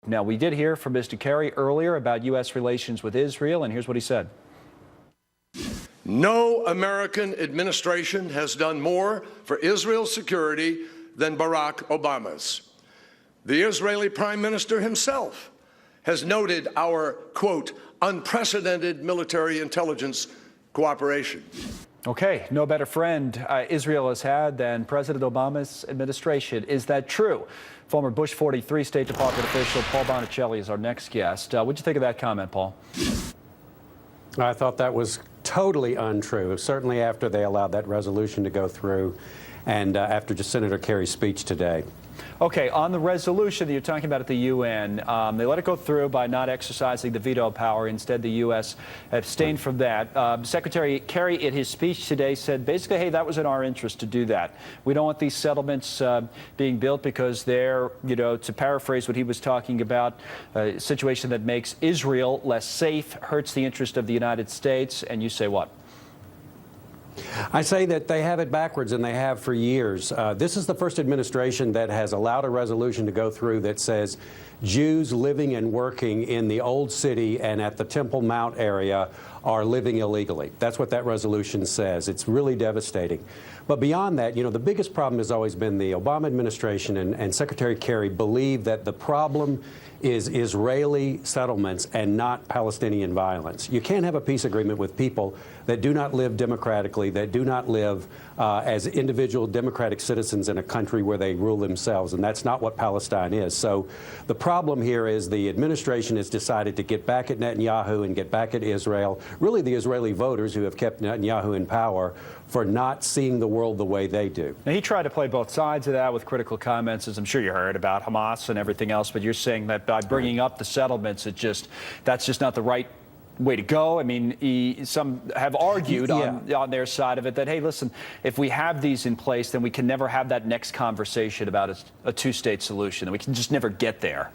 Now, we did hear from Mr. Kerry earlier about U.S. relations with Israel, and here's what he said. No American administration has done more for Israel's security than Barack Obama's. The Israeli Prime Minister himself has noted our, quote, unprecedented military intelligence cooperation. Okay, no better friend Israel has had than President Obama's administration. Is that true? Former Bush 43 State Department official Paul Bonicelli is our next guest. What'd you think of that comment, Paul? I thought that was totally untrue, certainly after they allowed that resolution to go through and after just Senator Kerry's speech today. Okay, on the resolution that you're talking about at the UN, they let it go through by not exercising the veto power. Instead, the U.S. abstained from that. Secretary Kerry, in his speech today, said basically, hey, that was in our interest to do that. We don't want these settlements being built because they're, to paraphrase what he was talking about, a situation that makes Israel less safe, hurts the interest of the United States. And you say what? I say that they have it backwards, and they have for years. This is the first administration that has allowed a resolution to go through that says Jews living and working in the Old City and at the Temple Mount area are living illegally. That's what that resolution says. It's really devastating. But beyond that, the biggest problem has always been the Obama administration and Secretary Kerry believe that the problem is Israeli settlements and not Palestinian violence. You can't have a peace agreement with people that do not live democratically, that do not live as individual democratic citizens in a country where they rule themselves, and that's not what Palestine is. So the problem here is the administration has decided to get back at Netanyahu and get back at Israel, really the Israeli voters who have kept Netanyahu in power for not seeing the world the way they do. Now, he tried to play both sides of that with critical comments, as I'm sure you heard, about Hamas and everything else, but you're saying that by bringing up the settlements, that's just not the right way to go. I mean, some have argued on their side of it that, hey, listen, if we have these in place, then we can never have that next conversation about a two-state solution, and we can just never get there.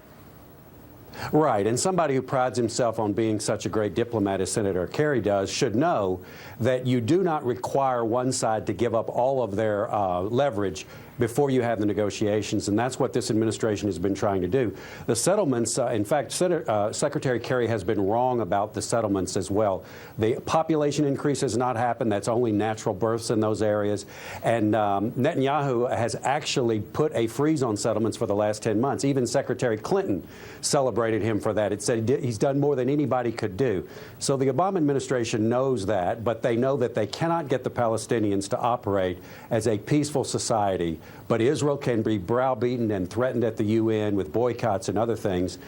Right, and somebody who prides himself on being such a great diplomat as Senator Kerry does should know that you do not require one side to give up all of their leverage before you have the negotiations, and that's what this administration has been trying to do. The settlements, in fact, Secretary Kerry has been wrong about the settlements as well. The population increase has not happened. That's only natural births in those areas. And Netanyahu has actually put a freeze on settlements for the last 10 months. Even Secretary Clinton celebrated him for that. It said he's done more than anybody could do. So the Obama administration knows that, but they know that they cannot get the Palestinians to operate as a peaceful society. But Israel can be browbeaten and threatened at the UN with boycotts and other things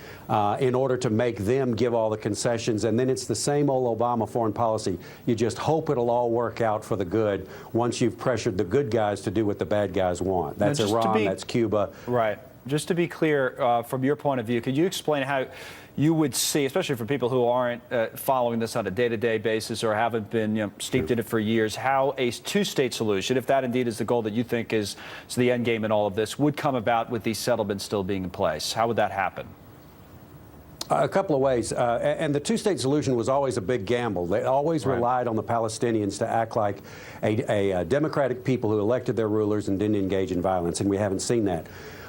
in order to make them give all the concessions. And then it's the same old Obama foreign policy. You just hope it'll all work out for the good once you've pressured the good guys to do what the bad guys want. That's Iran, that's Cuba. Right. Just to be clear, from your point of view, could you explain how you would see, especially for people who aren't following this on a day-to-day basis or haven't been steeped in it for years, how a two-state solution, if that indeed is the goal that you think is the end game in all of this, would come about with these settlements still being in place? How would that happen? A couple of ways. And the two-state solution was always a big gamble. They always relied on the Palestinians to act like a democratic people who elected their rulers and didn't engage in violence, and we haven't seen that.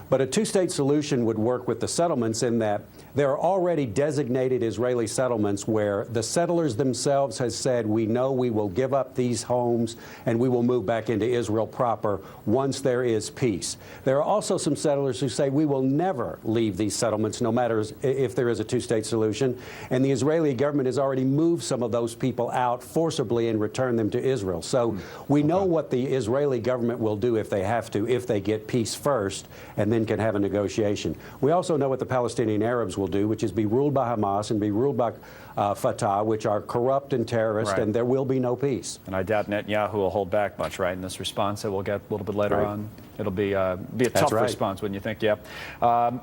But a two-state solution would work with the settlements in that there are already designated Israeli settlements where the settlers themselves has said, we know we will give up these homes and we will move back into Israel proper once there is peace. There are also some settlers who say we will never leave these settlements no matter if there is a two-state solution. And the Israeli government has already moved some of those people out forcibly and returned them to Israel. So we know what the Israeli government will do if they have to, if they get peace first, and then can have a negotiation. We also know what the Palestinian Arabs will do, which is be ruled by Hamas and be ruled by Fatah, which are corrupt and terrorist, and there will be no peace. And I doubt Netanyahu will hold back much, right, in this response that we'll get a little bit later on. It'll be a tough response, wouldn't you think? Yeah.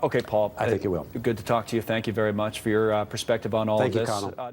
Okay, Paul. I think it will. Good to talk to you. Thank you very much for your perspective on all of this. Thank you, Connell.